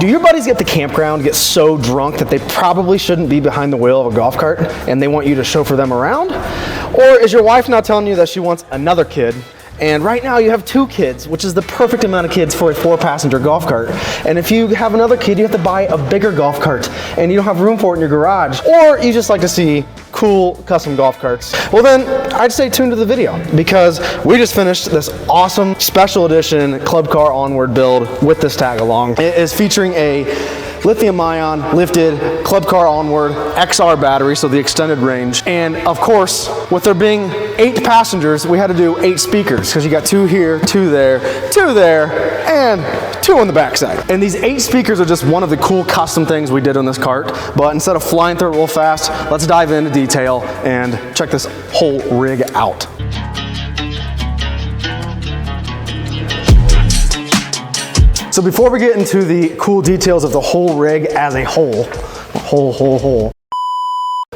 Do your buddies at the campground get so drunk that they probably shouldn't be behind the wheel of a golf cart and they want you to chauffeur them around? Or is your wife now telling you that she wants another kid, and right now you have 2 kids, which is the perfect amount of kids for a 4-passenger golf cart? And if you have another kid, you have to buy a bigger golf cart and you don't have room for it in your garage. Or you just like to see cool custom golf carts. Well then, I'd stay tuned to the video because we just finished this awesome special edition Club Car Onward build with this tag along. It is featuring a lithium-ion lifted Club Car Onward XR battery, so the extended range. And of course, with there being 8 passengers, we had to do 8 speakers because you got 2 here, 2 there, 2 there, and 2 on the backside. And these 8 speakers are just one of the cool custom things we did on this cart. But instead of flying through it real fast, let's dive into detail and check this whole rig out. So before we get into the cool details of the whole rig as a whole,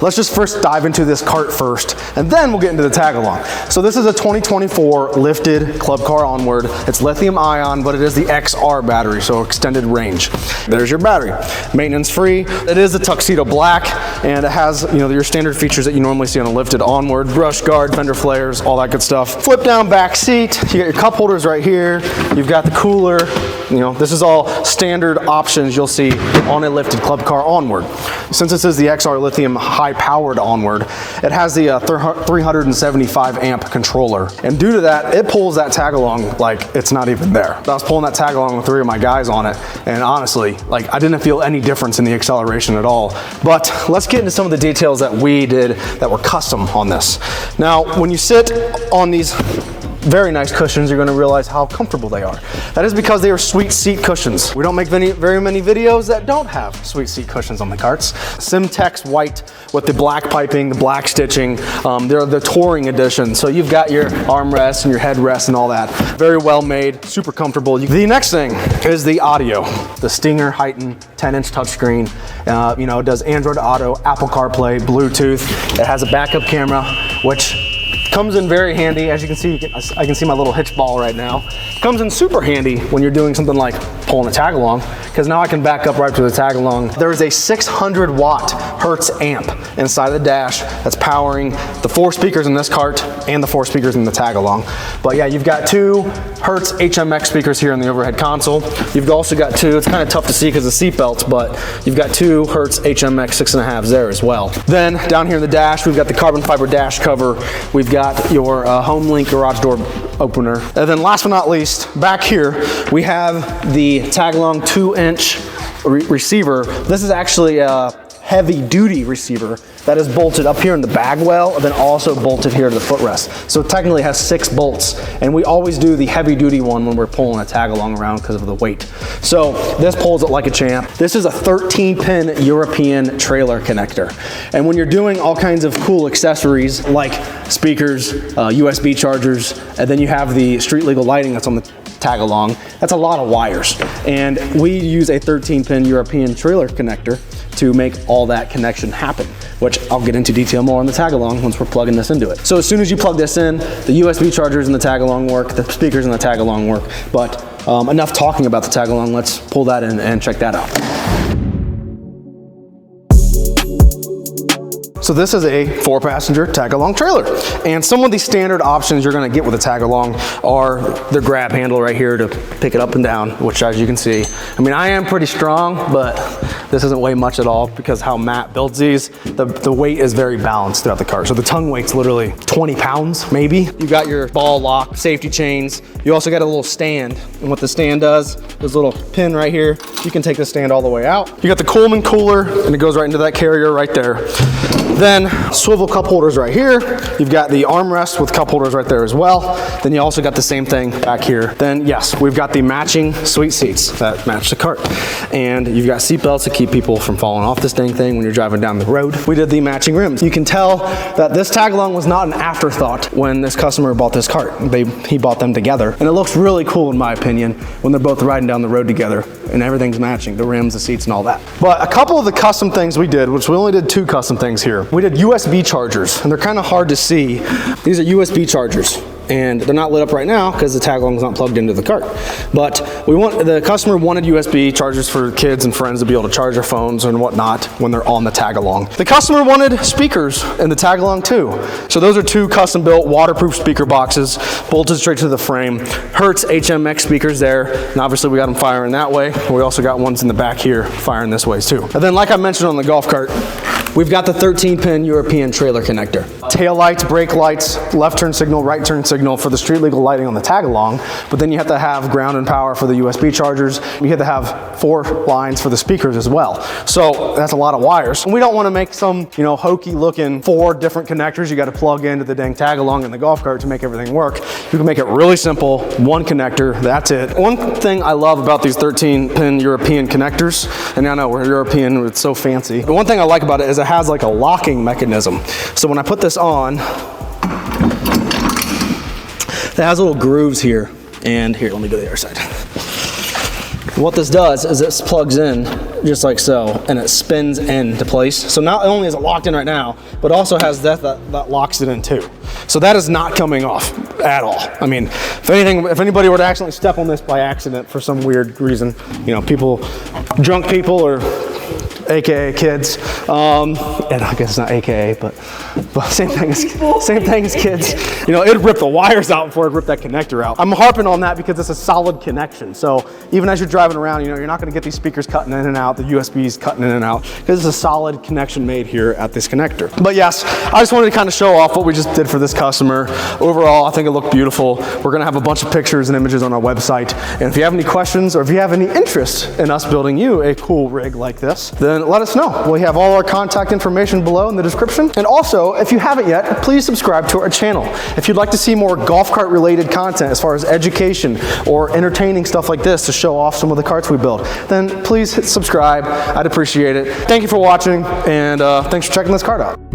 let's just first dive into this cart first, and then we'll get into the tag along. So this is a 2024 lifted Club Car Onward. It's lithium ion, but it is the XR battery, so extended range. There's your battery. Maintenance free. It is a tuxedo black, and it has, you know, your standard features that you normally see on a lifted Onward: brush guard, fender flares, all that good stuff. Flip down back seat. You got your cup holders right here. You've got the cooler. You know, this is all standard options you'll see on a lifted Club Car Onward. Since this is the XR lithium high-powered Onward, it has the 375 amp controller, and due to that, it pulls that tag along like it's not even there. I was pulling that tag along with 3 of my guys on it, and honestly, like, I didn't feel any difference in the acceleration at all. But let's get into some of the details that we did that were custom on this. Now, when you sit on these very nice cushions, you're going to realize how comfortable they are. That is because they are sweet seat cushions. We don't make very many videos that don't have sweet seat cushions on the carts. Simtex white with the black piping, the black stitching. They're the touring edition. So you've got your armrests and your headrests and all that. Very well made, super comfortable. The next thing is the audio. The Stinger Heighten 10-inch touchscreen. You know, it does Android Auto, Apple CarPlay, Bluetooth. It has a backup camera, which comes in very handy. As you can see, I can see my little hitch ball right now. Comes in super handy when you're doing something like pulling a tag along, because now I can back up right to the tag along. There is a 600 watt Hertz amp inside the dash that's powering the 4 speakers in this cart and the 4 speakers in the tag along. But yeah, you've got 2 Hertz HMX speakers here in the overhead console. You've also got 2, it's kind of tough to see because of seat belts, but you've got 2 Hertz HMX 6.5s there as well. Then down here in the dash, we've got the carbon fiber dash cover. We've got your HomeLink garage door opener. And then last but not least, back here, we have the Tagalong 2-inch receiver. This is actually a heavy duty receiver that is bolted up here in the bag well, and then also bolted here to the footrest. So technically it has 6 bolts, and we always do the heavy duty one when we're pulling a tag along around because of the weight. So this pulls it like a champ. This is a 13-pin European trailer connector. And when you're doing all kinds of cool accessories like speakers, USB chargers, and then you have the street legal lighting that's on the tag along, that's a lot of wires. And we use a 13-pin European trailer connector to make all that connection happen, which I'll get into detail more on the tag along once we're plugging this into it. So as soon as you plug this in, the USB chargers in the tag along work, the speakers in the tag along work. But enough talking about the tag along, let's pull that in and check that out. So this is a 4-passenger tag-along trailer. And some of the standard options you're gonna get with a tag-along are the grab handle right here to pick it up and down, which as you can see, I mean, I am pretty strong, but this doesn't weigh much at all because how Matt builds these, the weight is very balanced throughout the cart. So the tongue weight's literally 20 pounds, maybe. You got your ball lock, safety chains. You also got a little stand. And what the stand does, there's a little pin right here. You can take the stand all the way out. You got the Coleman cooler, and it goes right into that carrier right there. Then swivel cup holders right here. You've got the armrest with cup holders right there as well. Then you also got the same thing back here. Then yes, we've got the matching sweet seats that match the cart. And you've got seat belts to keep people from falling off this dang thing when you're driving down the road. We did the matching rims. You can tell that this tag along was not an afterthought when this customer bought this cart. He bought them together. And it looks really cool in my opinion when they're both riding down the road together and everything's matching, the rims, the seats, and all that. But a couple of the custom things we did, which we only did 2 custom things here. We did USB chargers, and they're kind of hard to see. These are USB chargers. and they're not lit up right now because the tag along is not plugged into the cart. But the customer wanted USB chargers for kids and friends to be able to charge their phones and whatnot when they're on the tag along. The customer wanted speakers in the tag along too. So those are 2 custom built waterproof speaker boxes, bolted straight to the frame. Hertz HMX speakers there, and obviously we got them firing that way. We also got ones in the back here firing this way too. And then like I mentioned on the golf cart, we've got the 13-pin European trailer connector. Tail lights, brake lights, left turn signal, right turn signal for the street legal lighting on the tag along, but then you have to have ground and power for the USB chargers. You have to have 4 lines for the speakers as well. So that's a lot of wires. And we don't want to make some, you know, hokey looking 4 different connectors you got to plug into the dang tag along in the golf cart to make everything work. You can make it really simple, 1 connector, that's it. One thing I love about these 13-pin European connectors, and I know we're European, it's so fancy, but one thing I like about it is it has like a locking mechanism. So when I put this on, it has little grooves here, and here, let me go to the other side. What this does is this plugs in just like so, and it spins into place. So not only is it locked in right now, but also has that locks it in too. So that is not coming off at all. I mean, if anybody were to accidentally step on this by accident for some weird reason, you know, drunk people or AKA kids, and I guess it's not AKA, but same thing as kids. You know, it'd rip the wires out before it'd rip that connector out. I'm harping on that because it's a solid connection. So even as you're driving around, you know, you're not going to get these speakers cutting in and out, the USBs cutting in and out, because it's a solid connection made here at this connector. But yes, I just wanted to kind of show off what we just did for this customer. Overall, I think it looked beautiful. We're going to have a bunch of pictures and images on our website. And if you have any questions or if you have any interest in us building you a cool rig like this, then let us know. We have all our contact information below in the description. And also, if you haven't yet, please subscribe to our channel. If you'd like to see more golf cart related content as far as education or entertaining stuff like this to show off some of the carts we build, then please hit subscribe. I'd appreciate it. Thank you for watching, and thanks for checking this cart out.